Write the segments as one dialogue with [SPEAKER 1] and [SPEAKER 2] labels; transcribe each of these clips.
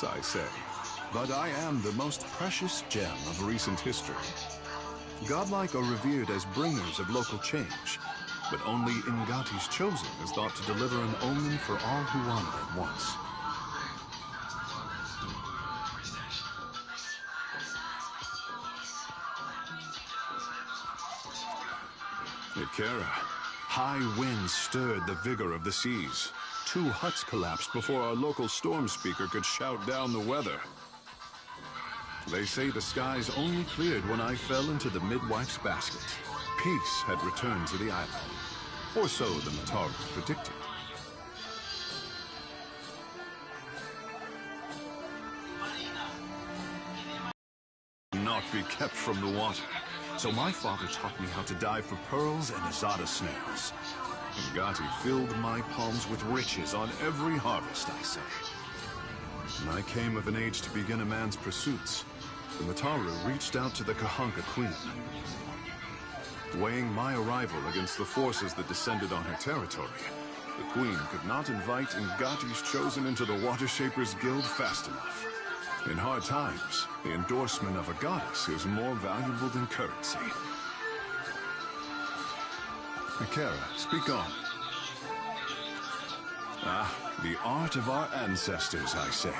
[SPEAKER 1] scarce, I say, but I am the most precious gem of recent history. Godlike are revered as bringers of local change, but only Ngati's chosen is thought to deliver an omen for all who honor it once. Ikera, high winds stirred the vigor of the seas. 2 huts collapsed before our local storm speaker could shout down the weather. They say the skies only cleared when I fell into the midwife's basket. Peace had returned to the island, or so the Mataru predicted. Not be kept from the water, so my father taught me how to dive for pearls and azada snails. Ngati filled my palms with riches on every harvest, I say. When I came of an age to begin a man's pursuits, the Mataru reached out to the Kahanka Queen. Weighing my arrival against the forces that descended on her territory, the Queen could not invite Ngati's chosen into the Water Shapers Guild fast enough. In hard times, the endorsement of a goddess is more valuable than currency. Ikera, speak on. Ah, the art of our ancestors, I say.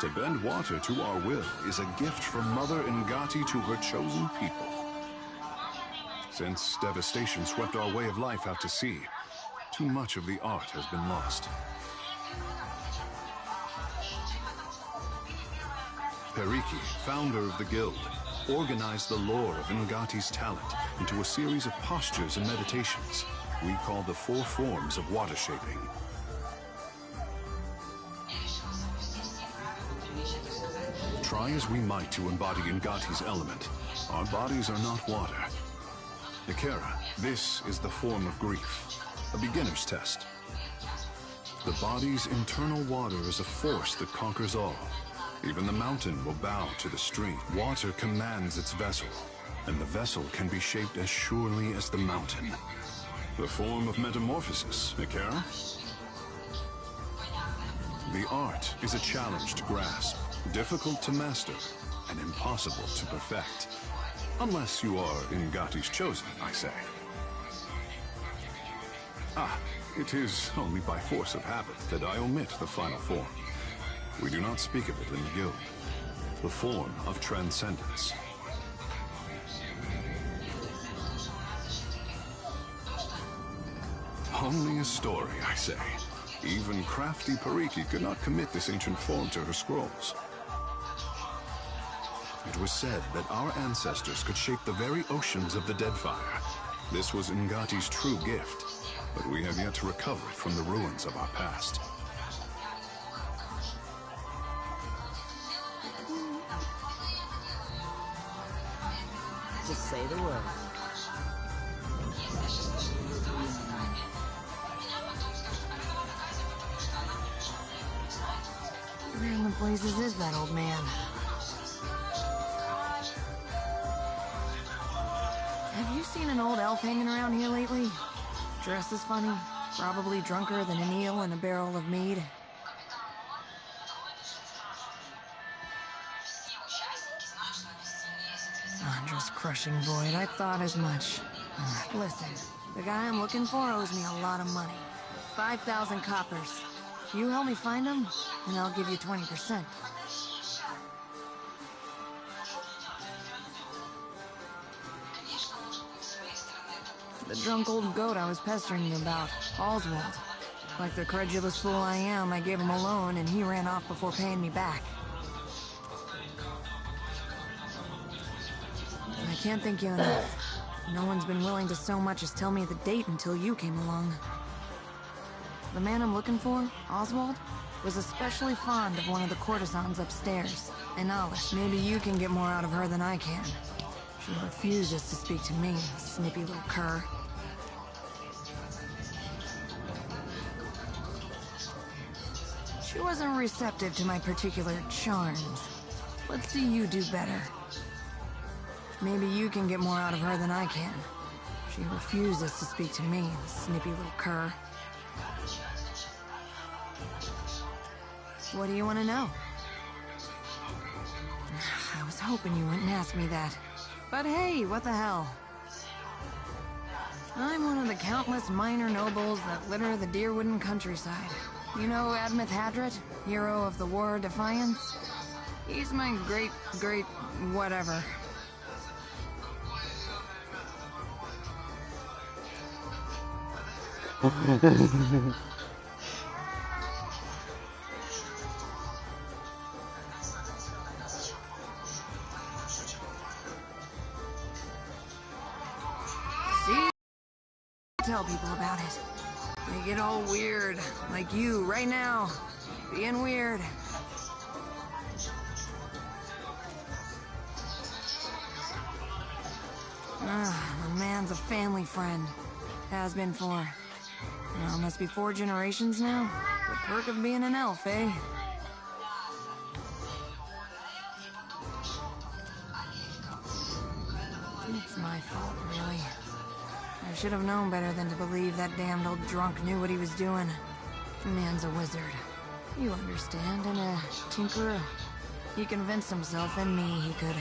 [SPEAKER 1] To bend water to our will is a gift from Mother Ngati to her chosen people. Since devastation swept our way of life out to sea, too much of the art has been lost. Periki, founder of the guild, organized the lore of Ngati's talent into a series of postures and meditations we call the 4 forms of water shaping. Try as we might to embody Ngati's element, our bodies are not water. Ikera, this is the form of grief, a beginner's test. The body's internal water is a force that conquers all. Even the mountain will bow to the stream. Water commands its vessel, and the vessel can be shaped as surely as the mountain. The form of metamorphosis, Ikera? The art is a challenge to grasp, difficult to master, and impossible to perfect. Unless you are Ngati's chosen, I say. Ah, it is only by force of habit that I omit the final form. We do not speak of it in the guild. The form of transcendence. Only a story, I say. Even crafty Periki could not commit this ancient form to her scrolls. It was said that our ancestors could shape the very oceans of the Deadfire. This was Ngati's true gift, but we have yet to recover it from the ruins of our past.
[SPEAKER 2] Just say the word.
[SPEAKER 3] Where in the blazes is that old man? Have you seen an old elf hanging around here lately? Dressed as funny, probably drunker than an eel in a barrel of mead. Andra's crushing void, I thought as much. Listen, the guy I'm looking for owes me a lot of money. 5,000 coppers. You help me find him, and I'll give you 20%. The drunk old goat I was pestering you about, Oswald. Like the credulous fool I am, I gave him a loan and he ran off before paying me back. I can't thank you enough. No one's been willing to so much as tell me the date until you came along. The man I'm looking for, Oswald, was especially fond of one of the courtesans upstairs, Inalis. Maybe you can get more out of her than I can. She refuses to speak to me, snippy little cur. She wasn't receptive to my particular charms. Let's see you do better. Maybe you can get more out of her than I can. She refuses to speak to me, snippy little cur. What do you want to know? I was hoping you wouldn't ask me that. But hey, what the hell? I'm one of the countless minor nobles that litter the Deerwooden countryside. You know Admeth Hadret, hero of the War of Defiance? He's my great whatever. See? Tell people about it. They get all weird, like you right now, being weird. The man's a family friend. Has been for, well, must be 4 generations now. The perk of being an elf, eh? It's my fault, really. I should have known better than to believe that damned old drunk knew what he was doing. The man's a wizard. You understand, and a tinkerer. He convinced himself and me he could,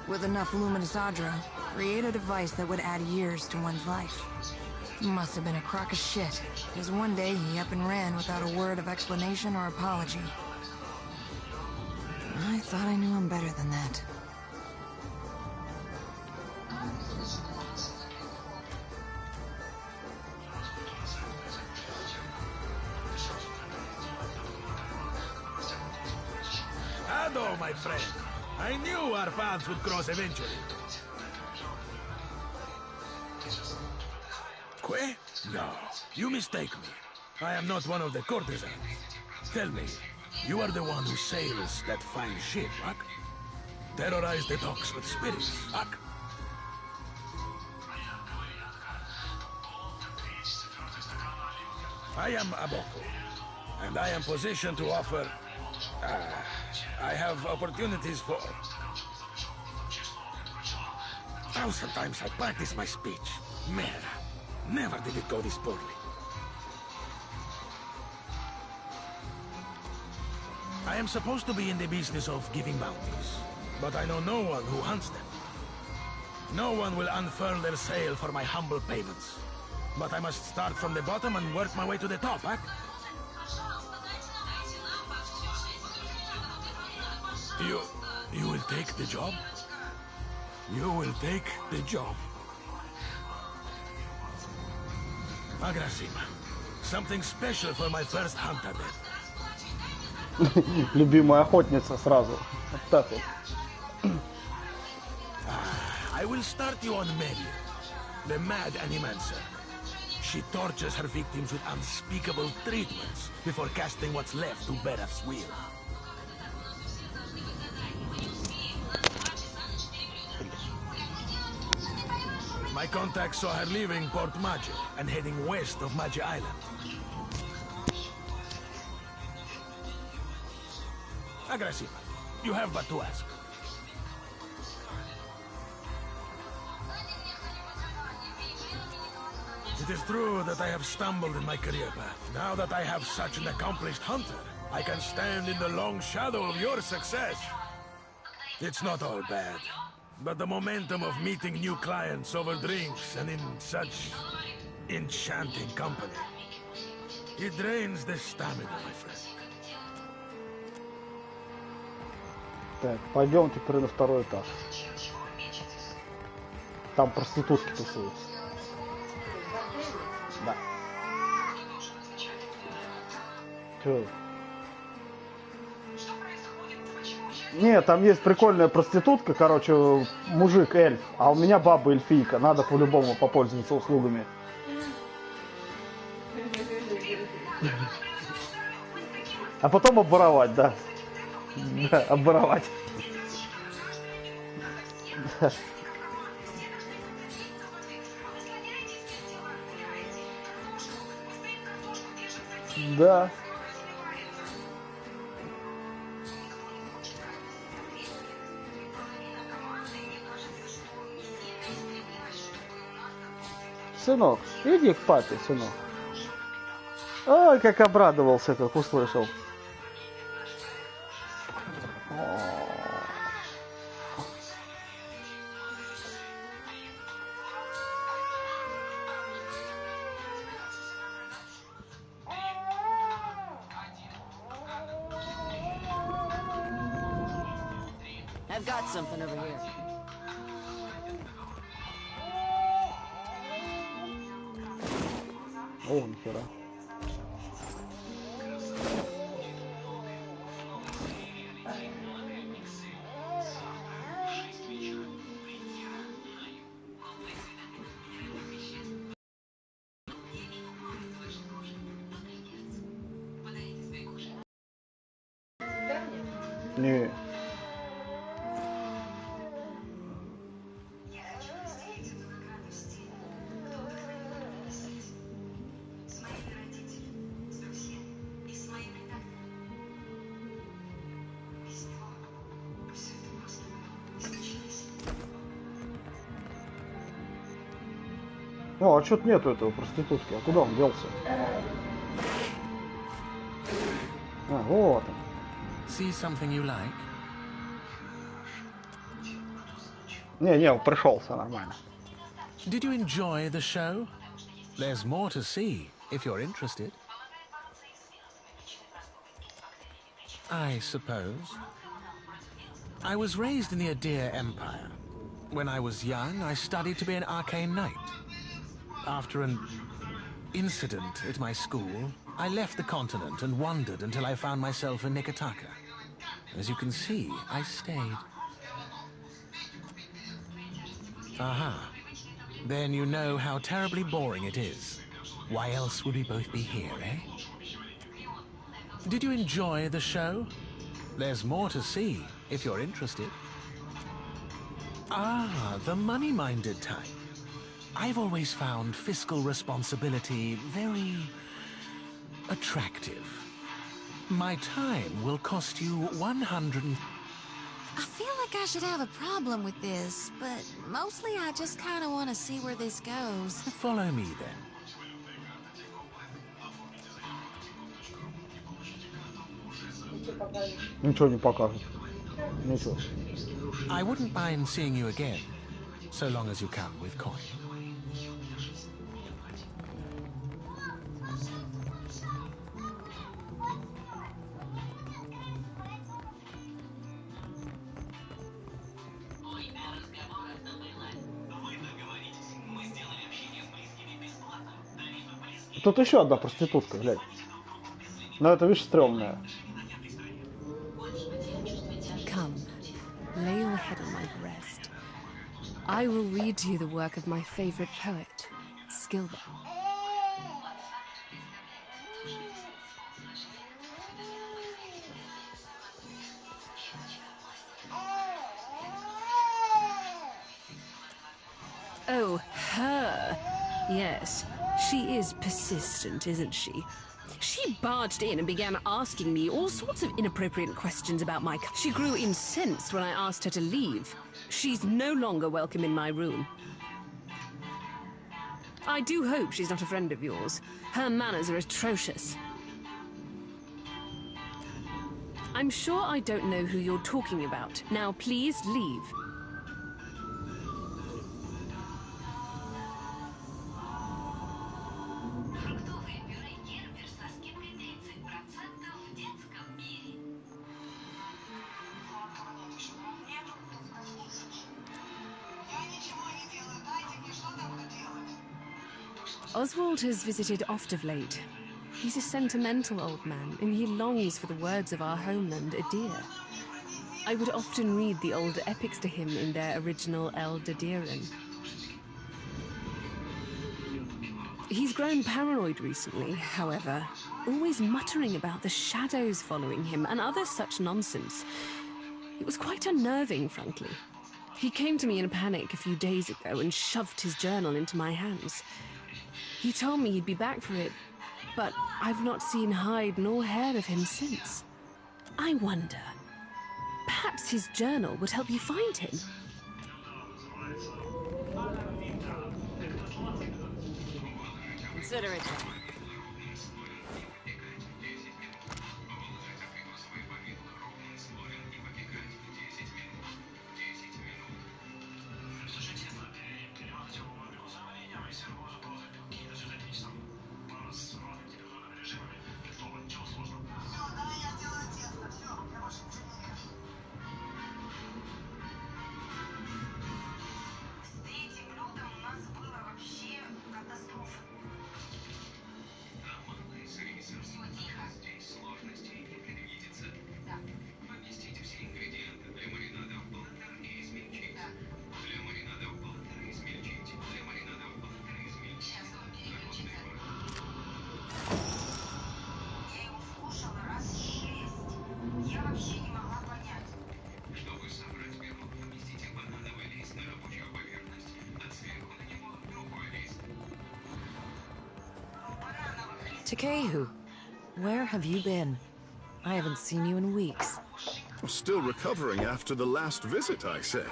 [SPEAKER 3] with enough luminous Adra, create a device that would add years to one's life. Must have been a crock of shit, because one day he up and ran without a word of explanation or apology. I thought I knew him better than that.
[SPEAKER 2] Hello, my friend. I knew our paths would cross eventually. Que? No, you mistake me. I am not one of the courtesans. Tell me, you are the one who sails that fine ship, Huck? Terrorize the docks with spirits, Huck? I am Aboko, and I am positioned to offer... I have opportunities for... Thousand times I practice my speech. Man, never did it go this poorly. I am supposed to be in the business of giving bounties, but I know no one who hunts them. No one will unfurl their sail for my humble payments. But I must start from the bottom and work my way to the top, huh? You will take the job? You will take the job. Agrasima, something special for my first hunter then.
[SPEAKER 4] Любимая охотница сразу. Вот так вот.
[SPEAKER 2] I will start you on Mary, the mad animancer. She tortures her victims with unspeakable treatments before casting what's left to Berath's will. My contact saw her leaving Port Maje and heading west of Maje Island. Agrasima, you have but to ask. It is true that I have stumbled in my career path. Now that I have such an accomplished hunter, I can stand in the long shadow of your success. It's not all bad, but the momentum of meeting new clients over drinks and in such enchanting company, it drains the stamina, my friend.
[SPEAKER 4] Так, пойдем теперь на второй этаж. Там проститутки тусуются. Да. Чё? Не, там есть прикольная проститутка, короче, мужик эльф, а у меня баба эльфийка. Надо по-любому попользоваться услугами. А потом обворовать, да. Да, обворовать. Да. Сынок, иди к папе, сынок. Ой, как обрадовался, как услышал.
[SPEAKER 5] I've got something over here.
[SPEAKER 4] О, нихера. Не. О, а что-то нету этого проститутки. А куда он делся? А, вот он.
[SPEAKER 6] See something you like?
[SPEAKER 4] Не, пришелся нормально.
[SPEAKER 6] Did you enjoy the show? There's more to see, if you're interested. I suppose. I was raised in the Adir Empire. When I was young, I studied to be an arcane knight. After an incident at my school, I left the continent and wandered until I found myself in Nikotaka. As you can see, I stayed. Aha. Then you know how terribly boring it is. Why else would we both be here, eh? Did you enjoy the show? There's more to see, if you're interested. Ah, the money-minded type. I've always found fiscal responsibility very attractive. My time will cost you 100.
[SPEAKER 3] I feel like I should have a problem with this, but mostly I just kind of want to see where this goes.
[SPEAKER 6] Follow me then.
[SPEAKER 4] Ничего не покажет. Ничего.
[SPEAKER 6] I wouldn't mind seeing you again, so long as you come with coin.
[SPEAKER 4] Тут еще одна проститутка, глянь. Но это, видишь, стрёмная.
[SPEAKER 7] Come, lay your head on my breast. I will read to you the work of my favorite poet, Skilber. Oh, her. Yes, she is persistent, isn't she? She barged in and began asking me all sorts of inappropriate questions about my... She grew incensed when I asked her to leave. She's no longer welcome in my room. I do hope she's not a friend of yours. Her manners are atrocious. I'm sure I don't know who you're talking about. Now, please leave. Oswald has visited oft of late. He's a sentimental old man, and he longs for the words of our homeland, Adir. I would often read the old epics to him in their original Eldadiran. He's grown paranoid recently, however, always muttering about the shadows following him and other such nonsense. It was quite unnerving, frankly. He came to me in a panic a few days ago and shoved his journal into my hands. He told me he'd be back for it, but I've not seen hide nor hair of him since. I wonder, perhaps his journal would help you find him?
[SPEAKER 5] Consider it done.
[SPEAKER 3] Takehu, where have you been? I haven't seen you in weeks.
[SPEAKER 1] Still recovering after the last visit, I say.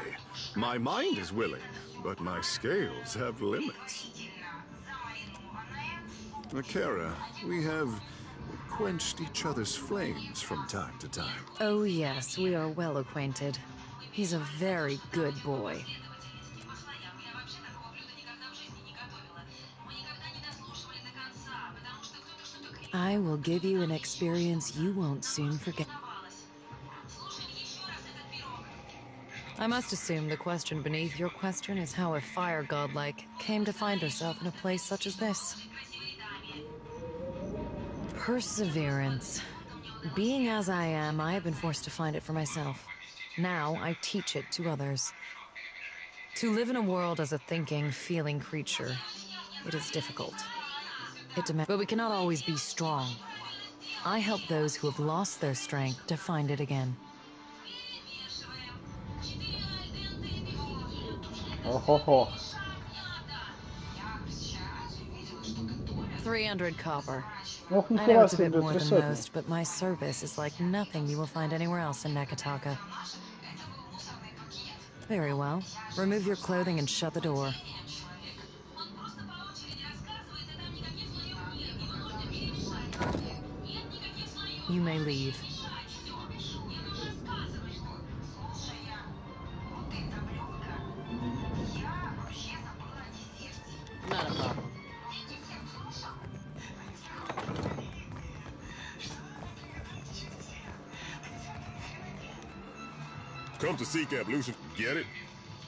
[SPEAKER 1] My mind is willing, but my scales have limits. Akira, we have quenched each other's flames from time to time.
[SPEAKER 3] Oh yes, we are well acquainted. He's a very good boy. I will give you an experience you won't soon forget. I must assume the question beneath your question is how a fire godlike came to find herself in a place such as this. Perseverance. Being as I am, I have been forced to find it for myself. Now I teach it to others. To live in a world as a thinking, feeling creature, it is difficult. But we cannot always be strong. I help those who have lost their strength to find it again.
[SPEAKER 4] Ого-го.
[SPEAKER 3] 300 copper.
[SPEAKER 4] Ох,
[SPEAKER 3] I know
[SPEAKER 4] нихера
[SPEAKER 3] it's a bit
[SPEAKER 4] себе,
[SPEAKER 3] more
[SPEAKER 4] три
[SPEAKER 3] than
[SPEAKER 4] сотни.
[SPEAKER 3] most, but my service is like nothing you will find anywhere else in Nakataka. Very well. Remove your clothing and shut the door. You may leave. Not a problem.
[SPEAKER 5] Come to seek ablution. Get it?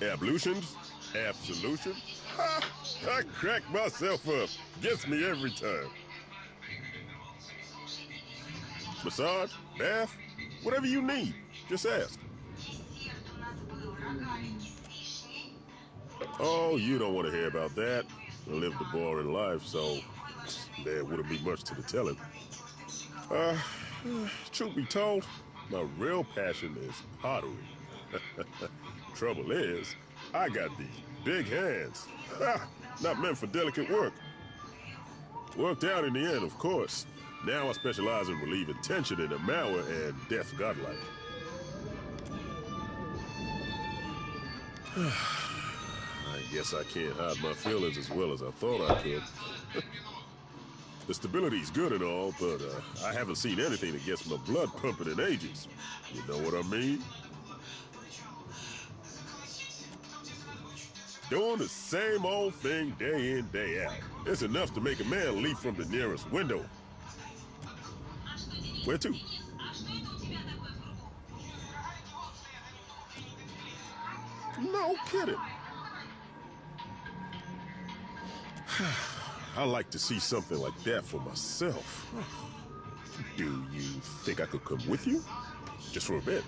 [SPEAKER 5] Ablutions? Absolution? Ha! I crack myself up. Gets me every time. Massage? Bath? Whatever you need. Just ask. Oh, you don't want to hear about that. I lived a boring life, so there wouldn't be much to the telling. Truth be told, my real passion is pottery. Trouble is, I got these big hands. Ha! Not meant for delicate work. Worked out in the end, of course. Now I specialize in relieving tension in Amawa and death godlike. I guess I can't hide my feelings as well as I thought I could. The stability's good and all, but I haven't seen anything that gets my blood pumping in ages. You know what I mean? Doing the same old thing day in, day out. It's enough to make a man leap from the nearest window. Where to? No kidding. I like to see something like that for myself. Do you think I could come with you? Just for a bit.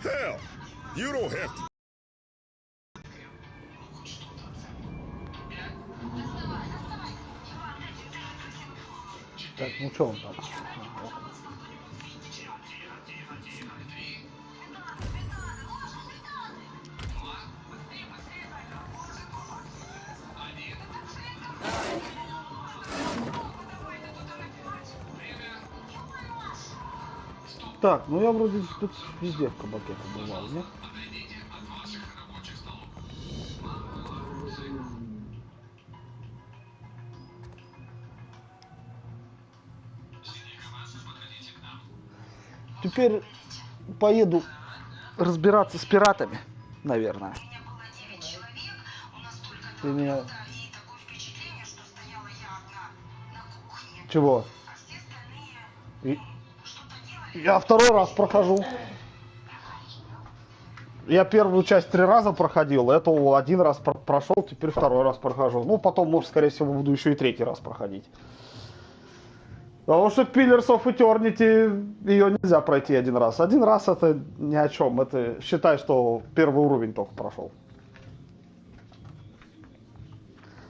[SPEAKER 5] Hell, you don't have to.
[SPEAKER 4] Так, ну что он там? Так, ну я вроде тут везде в кабаке побывал, нет? Теперь поеду разбираться с пиратами, наверное. Ты меня... Чего? Я второй раз прохожу. Я первую часть 3 раза проходил, эту 1 раз прошел, теперь второй раз прохожу. Ну, потом, может, скорее всего, буду еще и 3-й раз проходить. Потому что Pillars of Eternity ее нельзя пройти 1 раз. 1 раз это ни о чем. Это считай, что первый уровень только прошел.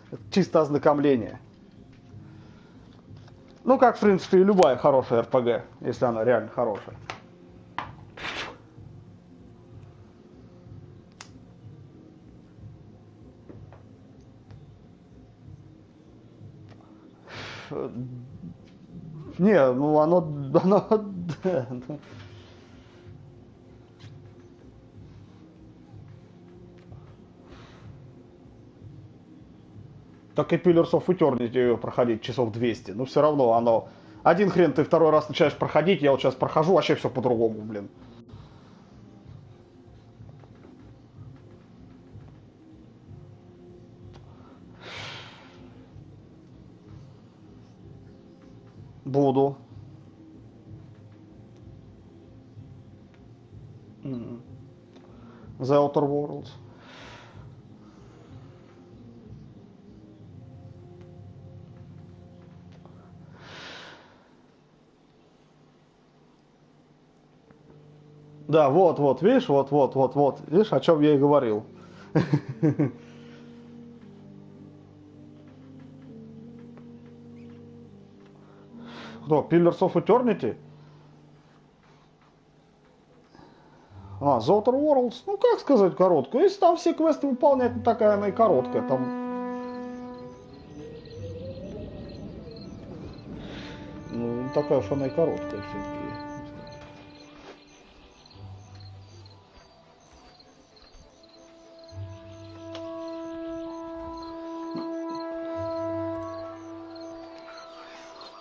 [SPEAKER 4] Это чисто ознакомление. Ну, как, в принципе, и любая хорошая РПГ, если она реально хорошая. Не, ну оно... Так и Pillars of Eternity ее проходить часов 200. Но все равно оно... Один хрен ты второй раз начинаешь проходить, я вот сейчас прохожу, вообще все по-другому, блин. Буду. The Outer Worlds. Да, вот, видишь, вот, видишь, о чем я и говорил. Кто? Pillars of Eternity? А, The Outer Worlds, ну как сказать короткая. Если там все квесты выполнять, ну такая она и короткая. Там... Ну, не такая уж она и короткая все-таки.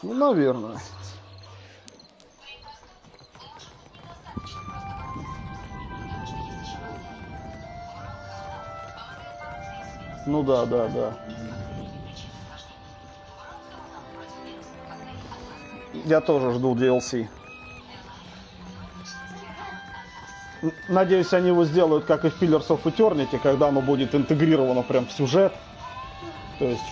[SPEAKER 4] Ну, наверное. Ну да. Я тоже жду DLC. Надеюсь, они его сделают, как и в Pillars of Eternity, когда оно будет интегрировано прям в сюжет. То есть...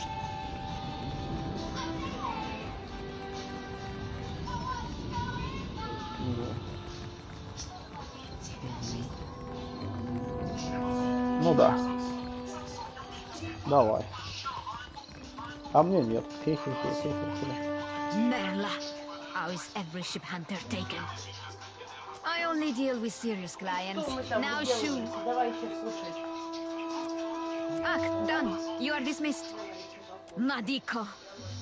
[SPEAKER 4] Ну да. Давай. А мне нет.
[SPEAKER 8] Merla, how is every ship hunter taken? I only deal with serious clients. Now shoot. Done. You are dismissed. Madiko.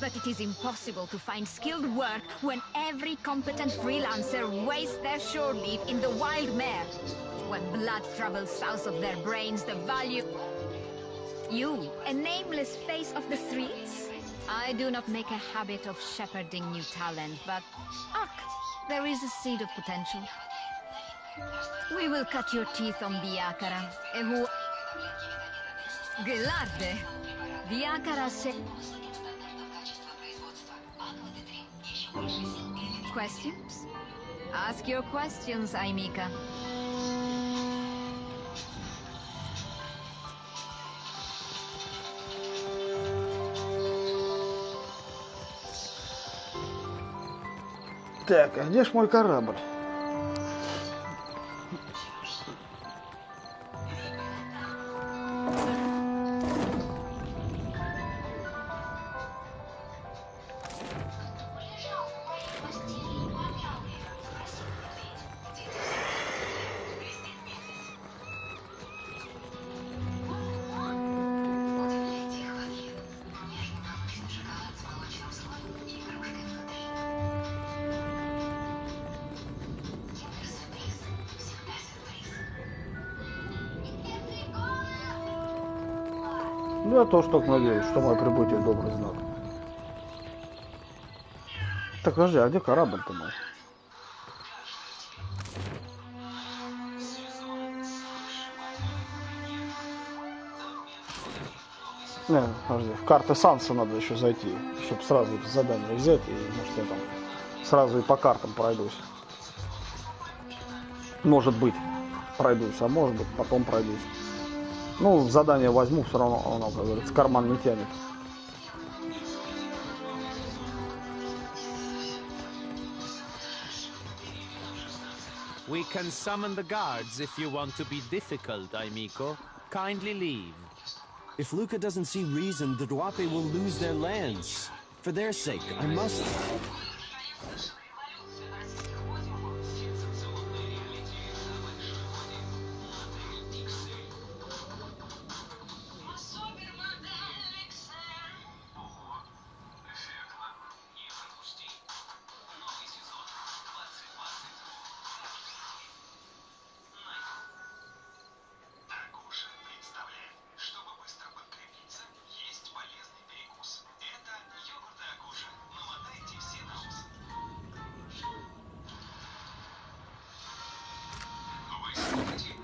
[SPEAKER 8] But it is impossible to find skilled work when every competent freelancer wastes their shore leave in the wild mare. When blood travels south of their brains, the value... You, a nameless face of the streets? I do not make a habit of shepherding new talent, but... there is a seed of potential. We will cut your teeth on Biakara, who... Gelarde! Biakara se... Questions? Ask your questions, Aimika.
[SPEAKER 4] Так, а где ж мой корабль? Ну, я тоже так надеюсь, что мое прибытие добрый знак. Так, подожди, а где корабль-то мой? Не, подожди, в карты Санса надо еще зайти, чтобы сразу задание взять, и может я там сразу и по картам пройдусь. Может быть, пройдусь, а может быть, потом пройдусь. Ну, задание возьму, все равно оно, как говорится, карман не тянет.
[SPEAKER 9] We can summon the guards if you want to be difficult, Aimiko. Kindly leave.
[SPEAKER 10] If Luca doesn't see reason, the Duape will lose their lands. For their sake, I must...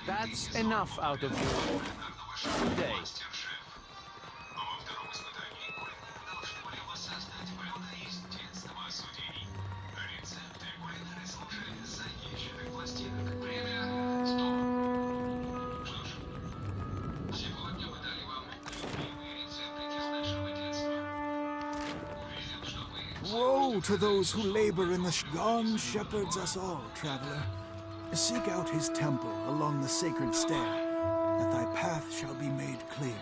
[SPEAKER 9] That's enough out of you today.
[SPEAKER 11] Woe to those who labor in the God shepherds us all, traveler. Seek out his temple along the sacred stair, that thy path shall be made clear.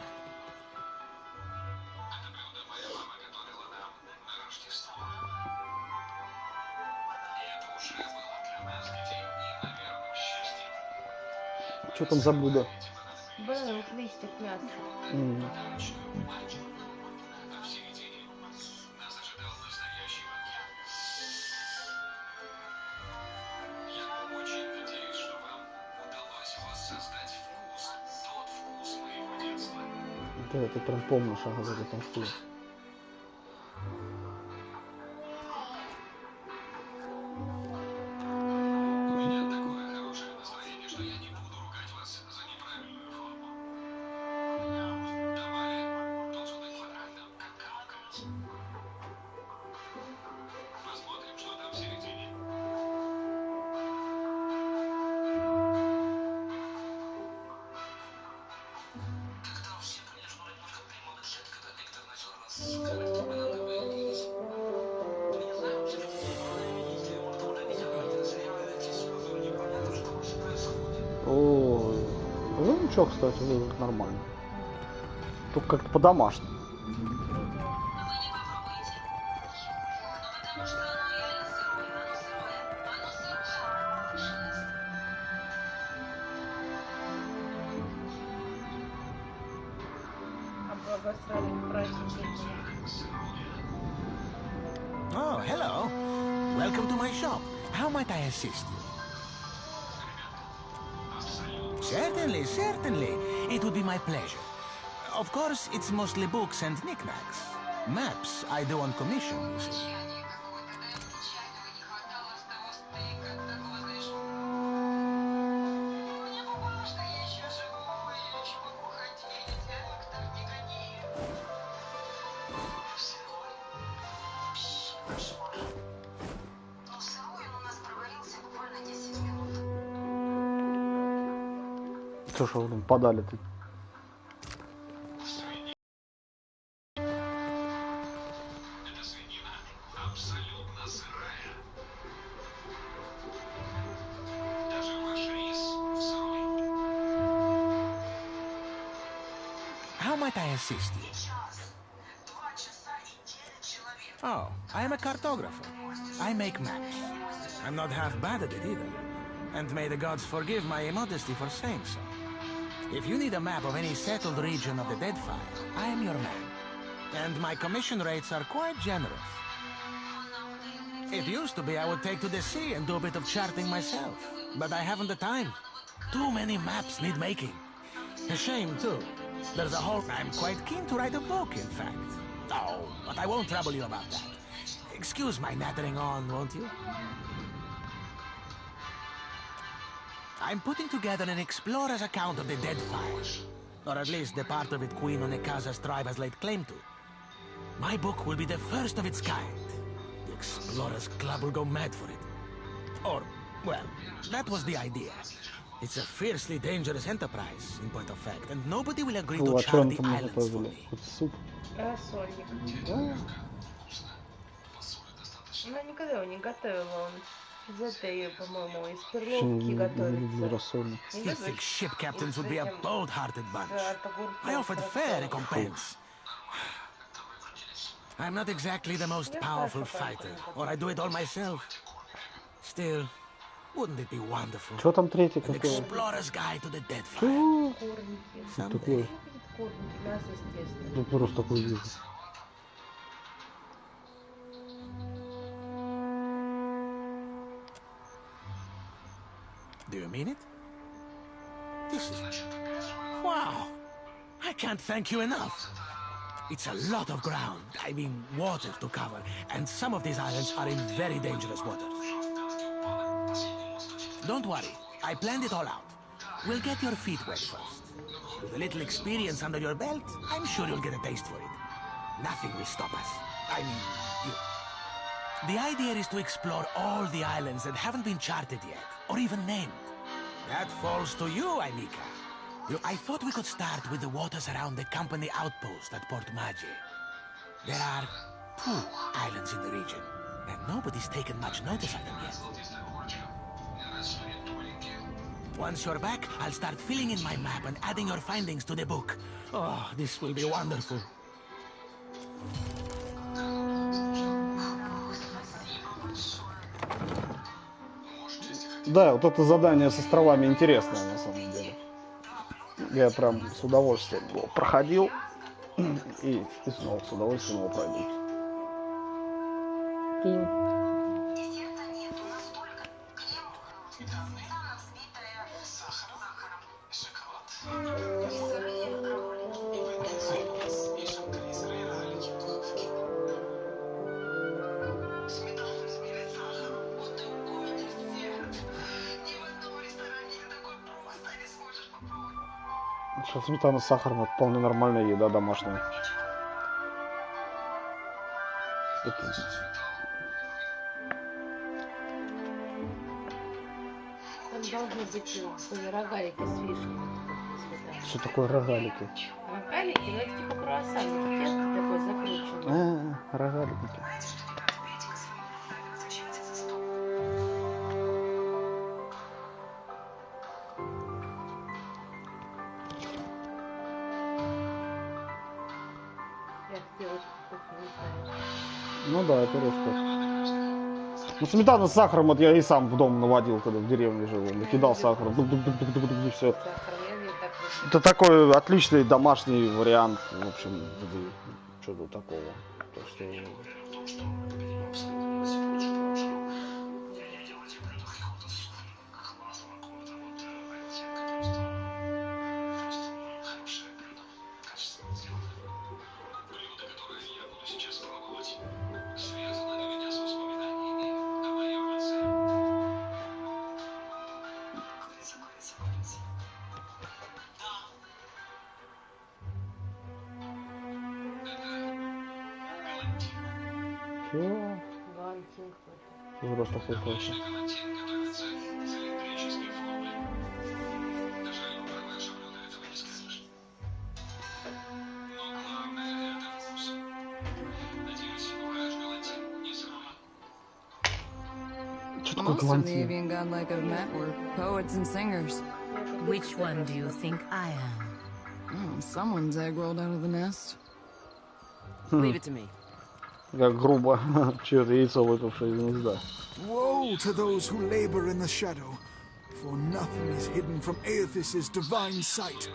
[SPEAKER 4] Что там за блюдо?
[SPEAKER 12] Был листик мяса.
[SPEAKER 4] Да, ты прям помнишь, ага, вот этом что. О, ну ничего, кстати, выглядит нормально. Только как-то по-домашнему.
[SPEAKER 6] Oh, hello. Welcome to my shop. How might I assist you? Certainly, certainly. It would be my pleasure. Of course, it's mostly books and knickknacks. Maps I do on commission, you see.
[SPEAKER 4] Что ж вы подали-то?
[SPEAKER 6] How might I assist you? Oh, I am a cartographer. I make maps. I'm not half bad at it either. And may the gods forgive my immodesty for saying so. If you need a map of any settled region of the Deadfire, I am your man. And my commission rates are quite generous. It used to be I would take to the sea and do a bit of charting myself. But I haven't the time. Too many maps need making. A shame, too. There's a whole... I'm quite keen to write a book, in fact. Oh, but I won't trouble you about that. Excuse my nattering on, won't you? I'm putting together an explorer's account of the Deadfire. Or at least the part of it Queen Onekaza's tribe has laid claim to. My book will be the first of its kind. The Explorers Club will go mad for it. Or, well, that was the idea. It's a fiercely dangerous enterprise, in point of fact, and nobody will agree to chart the islands for me.
[SPEAKER 12] Рассольник. Она никогда его не готовила, он из этой, по-моему, из перловки готовится.
[SPEAKER 6] You think ship captains would be a bold-hearted bunch? I offered fair recompense. I'm not exactly the most powerful fighter, or I do it all myself. Still, wouldn't it be wonderful?
[SPEAKER 4] Что там третий
[SPEAKER 6] An
[SPEAKER 4] какой?
[SPEAKER 6] explorer's guide to the Deadfire.
[SPEAKER 4] Такой. Ну просто такой вижу.
[SPEAKER 6] Do you mean it? This is... Wow! I can't thank you enough. It's a lot of ground, I mean water to cover, and some of these islands are in very dangerous waters. Don't worry, I planned it all out. We'll get your feet wet first. With a little experience under your belt, I'm sure you'll get a taste for it. Nothing will stop us. I mean, you. The idea is to explore all the islands that haven't been charted yet, or even named. That falls to you, Anika. I thought we could start with the waters around the company outpost at Port Magi. There are 2 islands in the region, and nobody's taken much notice of them yet. Once you're back, I'll start filling in my map and adding your findings to the book. Oh, this will be wonderful.
[SPEAKER 4] Да, вот это задание с островами интересное на самом деле. Я прям с удовольствием его проходил и снова с удовольствием его пройду. Сейчас сметана с сахаром — это вполне нормальная еда домашняя.
[SPEAKER 12] Там должны быть рогалики с вишней.
[SPEAKER 4] Что такое рогалики?
[SPEAKER 12] Рогалики, ну это типа круассан, тесто такое закрученное.
[SPEAKER 4] Рогалики. Ну да, это русское. Ну, сметана с сахаром, вот я и сам в дом наводил, когда в деревне жил. Накидал сахар, и все. Это такой отличный домашний вариант, в общем, что-то такого. Так что... Вырос такой точно.
[SPEAKER 3] Most of the avian godlike I've met were poets and singers.
[SPEAKER 13] Which one do you think I am?
[SPEAKER 3] Oh, someone's egg rolled out of the nest.
[SPEAKER 13] Leave it to me.
[SPEAKER 4] Как грубо, чье-то яйцо выпавшее из гнезда.
[SPEAKER 11] Woe to those who labor in the shadow, for nothing is hidden from Aethys' divine sight.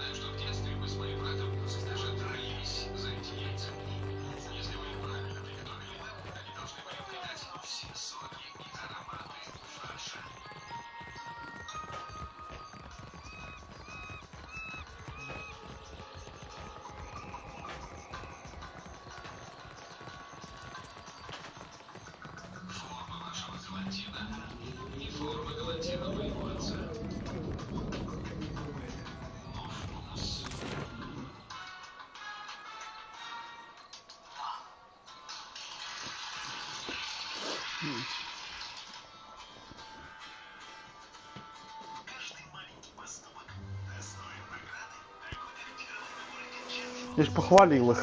[SPEAKER 4] Я ж похвалил их.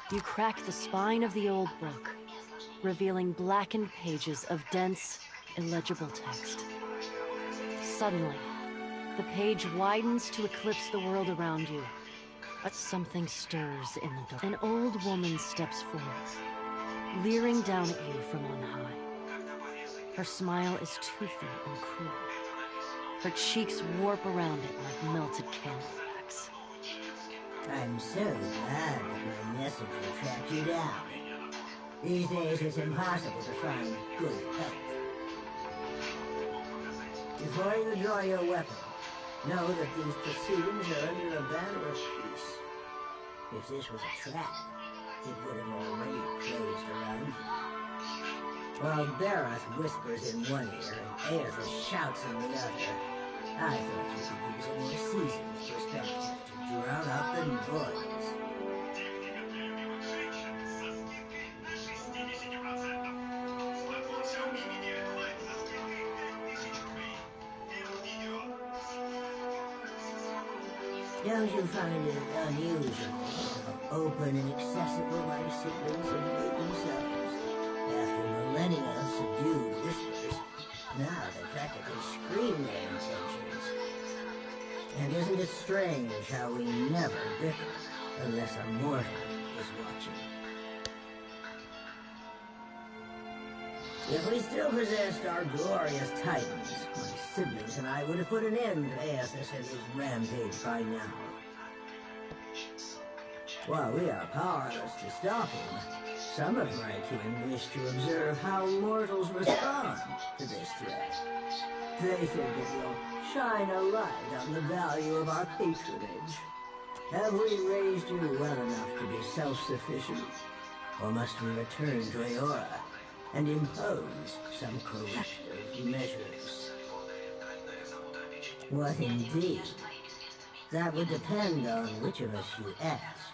[SPEAKER 14] You crack the spine of the old book, revealing blackened pages of dense, illegible text. Suddenly, the page widens to eclipse the world around you. But something stirs in the dark. An old woman steps forward, leering down at you from on high. Her smile is toothy and cruel. Her cheeks warp around it like melted candle wax.
[SPEAKER 15] I'm so glad that my message will track you down. These days it's impossible to find good help. Before you draw your weapon, know that these proceedings are under a banner of peace. If this was a trap, it would have already closed around you. While Barath whispers in one ear and Aethys shouts in the other, I thought you could use a more seasoned perspective to drown out the noise. Don't you find it unusual how open and accessible my siblings have made themselves? After millennia of subdued whispers, now they practically scream their intentions. And isn't it strange how we never bicker unless a mortal is watching? If we still possessed our glorious titans, my siblings and I would have put an end to Aethys and his rampage by now. While we are powerless to stop him, some of my kin wish to observe how mortals respond to this threat. They think it will shine a light on the value of our patronage. Have we raised you well enough to be self-sufficient? Or must we return to Eora and impose some corrective measures? What indeed? That would depend on which of us you ask.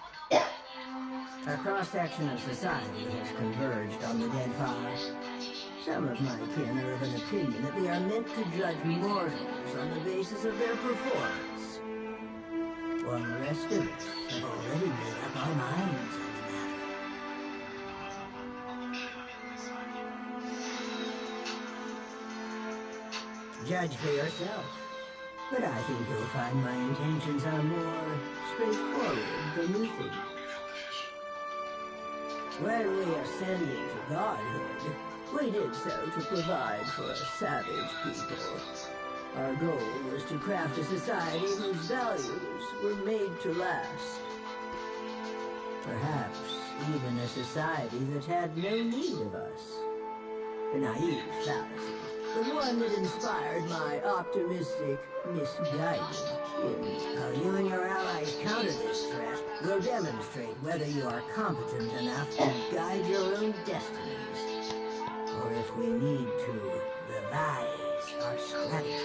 [SPEAKER 15] A cross-section of society has converged on the dead father. Some of my kin are of an opinion that we are meant to judge mortals on the basis of their performance, while the rest of us have already made up our minds on the matter. Judge for yourself. But I think you'll find my intentions are more straightforward than you think. When we ascended to godhood, we did so to provide for a savage people. Our goal was to craft a society whose values were made to last. Perhaps even a society that had no need of us. A naive fallacy, but one that inspired my optimistic, misguided kin. How you and your allies counter this threat will demonstrate whether you are competent enough to guide your own destinies, or if we need to revise our strategy.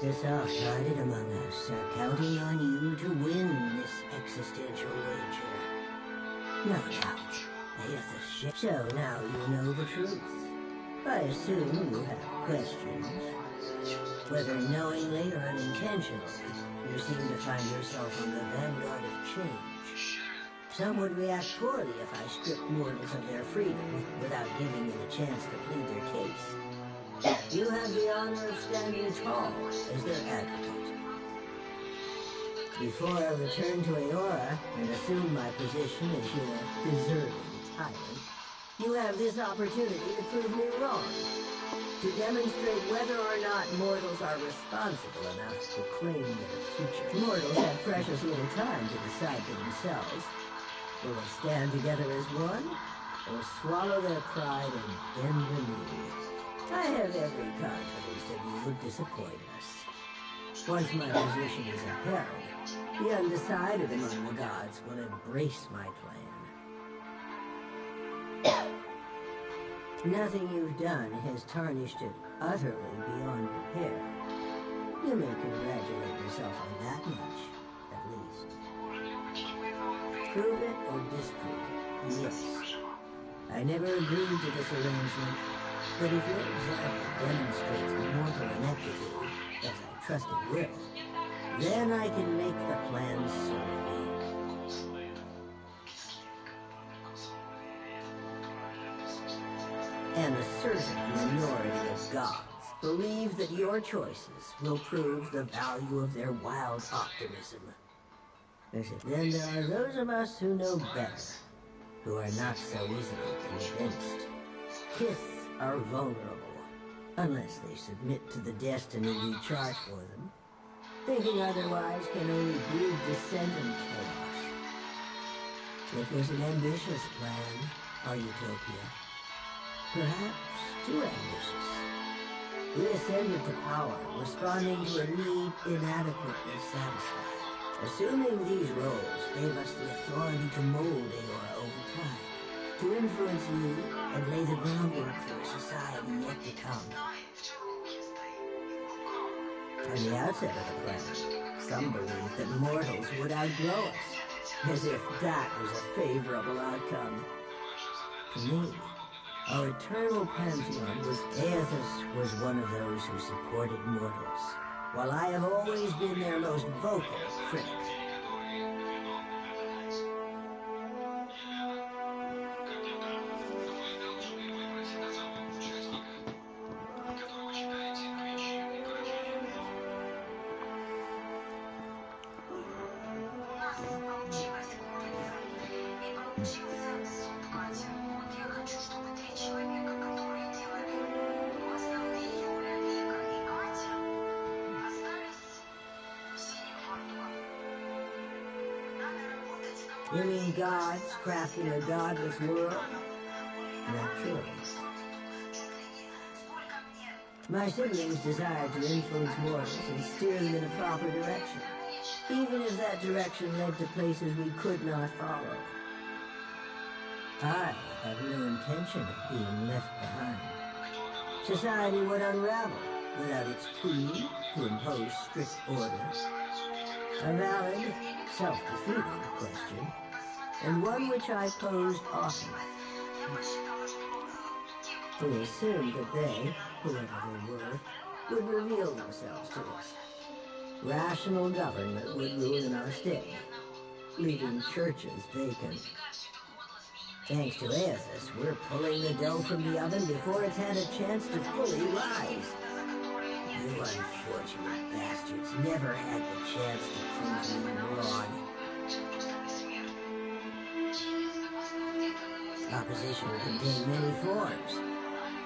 [SPEAKER 15] The soft-hearted among us are counting on you to win this existential wager. No doubt, Aethys. So now you know the truth. I assume you have questions. Whether knowingly or unintentionally, you seem to find yourself on the vanguard of change. Some would react poorly if I stripped mortals of their freedom without giving them a chance to plead their case. You have the honor of standing tall as their advocate. Before I return to Eora and assume my position as your deserving tyrant, you have this opportunity to prove me wrong. To demonstrate whether or not mortals are responsible enough to claim their future. Mortals have precious little time to decide for themselves. They will stand together as one, or swallow their pride and bend the knee. I have every confidence that you would disappoint us. Once my position is apparent, the undecided among the gods will embrace my plan. Nothing you've done has tarnished it utterly beyond repair. You may congratulate yourself on that much, at least. Prove it or disprove it, yes. I never agreed to this arrangement, but if your example demonstrates mortal ineptitude, as I trust it will, then I can make the plan serve me. assertive minority of gods believe that your choices will prove the value of their wild optimism. Then there are those of us who know better, who are not so easily convinced. Kith are vulnerable, unless they submit to the destiny we chart for them. Thinking otherwise can only breed dissent and chaos. It was an ambitious plan, our utopia. Perhaps too ambitious. We ascended to power, responding to a need inadequately satisfied. Assuming these roles gave us the authority to mold Aora over time, to influence you and lay the groundwork for a society yet to come. On the outset of the plan, some believed that mortals would outgrow us, as if that was a favorable outcome. To me, our eternal pantheon was Aethys was one of those who supported mortals, while I have always been their most vocal critic. You mean gods crafting a godless world? Not true. My siblings desired to influence mortals and steer them in a proper direction, even if that direction led to places we could not follow. I have no intention of being left behind. Society would unravel without its queen to impose strict order. A valid, self-defeating question, and one which I posed often. We assumed that they, whoever they were, would reveal themselves to us. Rational government would rule in our stead, leaving churches vacant. Thanks to Aethys, we're pulling the dough from the oven before it's had a chance to fully rise. You unfortunate bastards never had the chance to prove me wrong. Opposition can take many forms.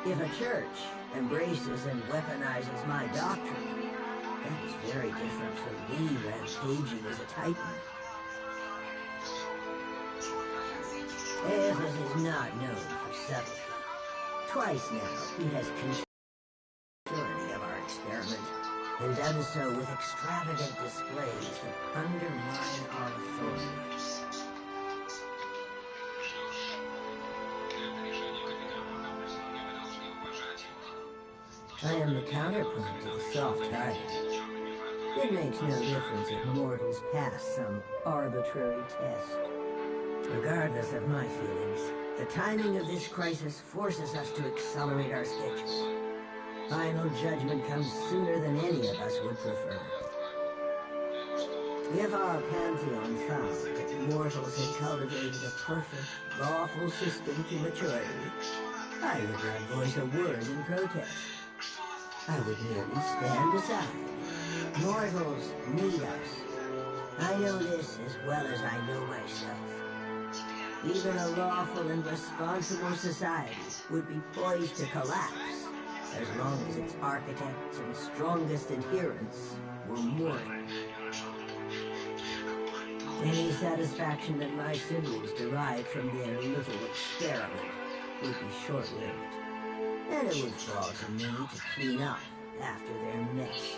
[SPEAKER 15] If a church embraces and weaponizes my doctrine, that is very different from me rampaging as a titan. Aethys is not known for subtlety. Twice now, he has controlled the majority of our experiment, and done so with extravagant displays that undermine our authority. I am the counterpoint to the soft-hearted. It makes no difference if mortals pass some arbitrary test. Regardless of my feelings, the timing of this crisis forces us to accelerate our schedule. Final judgment comes sooner than any of us would prefer. If our pantheon found that mortals had cultivated a perfect, lawful system to maturity, I would not voice a word in protest. I would merely stand aside. Mortals need us. I know this as well as I know myself. Even a lawful and responsible society would be poised to collapse as long as its architects and strongest adherents were mortal. Any satisfaction that my siblings derived from their little experiment would be short-lived. And it would fall to me to clean up after their mess.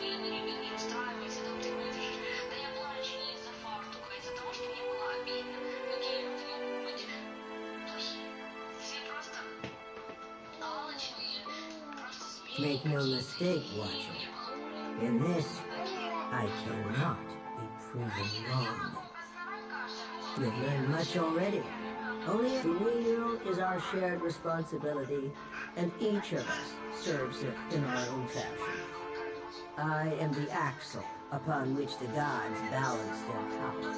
[SPEAKER 15] Make no mistake, Watcher. In this, I cannot be proven wrong. We have learned much already. Only the wheel is our shared responsibility, and each of us serves it in our own fashion. I am the axle upon which the gods balance their power.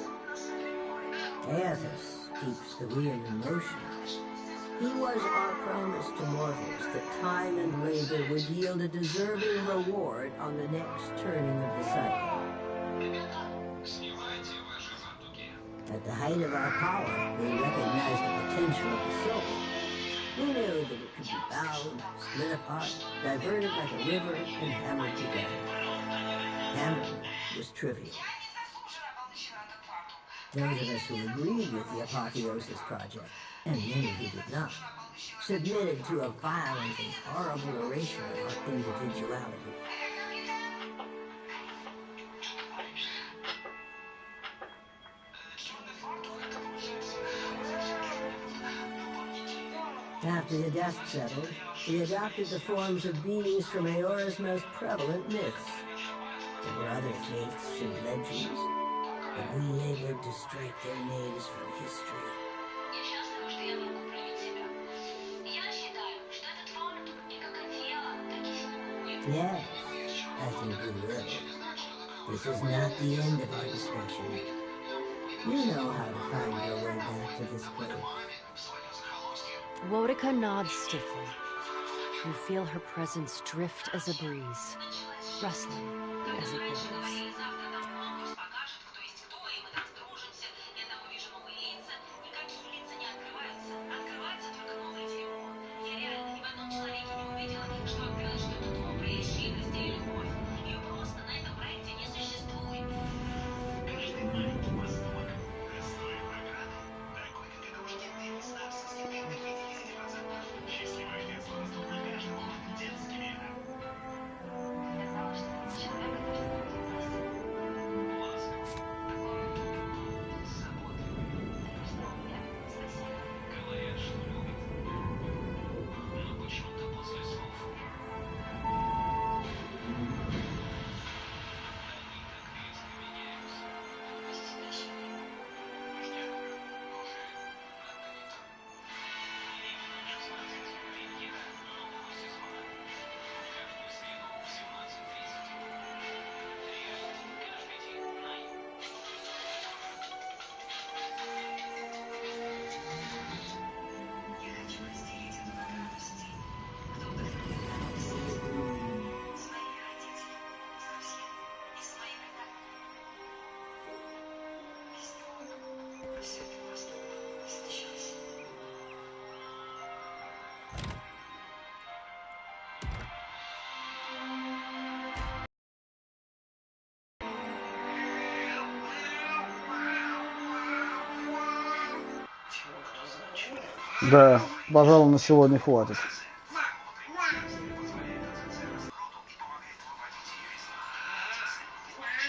[SPEAKER 15] Aethys keeps the wheel in motion. He was our promise to mortals that time and labor would yield a deserving reward on the next turning of the cycle. At the height of our power, we recognized the potential of the soul. We knew that it could be bound, split apart, diverted like a river, and hammered together. Hammering was trivial. Those of us who agreed with the Apotheosis Project, and many who did not, submitted to a violent and horrible erasure of our individuality. After the dust settled, we adopted the forms of beings from Eora's most prevalent myths. There were other faiths and legends, but we labored to strike their names from history. Yes, I think we will. This is not the end of our discussion. You know how to find your way back to this place.
[SPEAKER 14] Wotica nods stiffly. You feel her presence drift as a breeze, rustling as it blows.
[SPEAKER 4] Да, пожалуй, на сегодня хватит.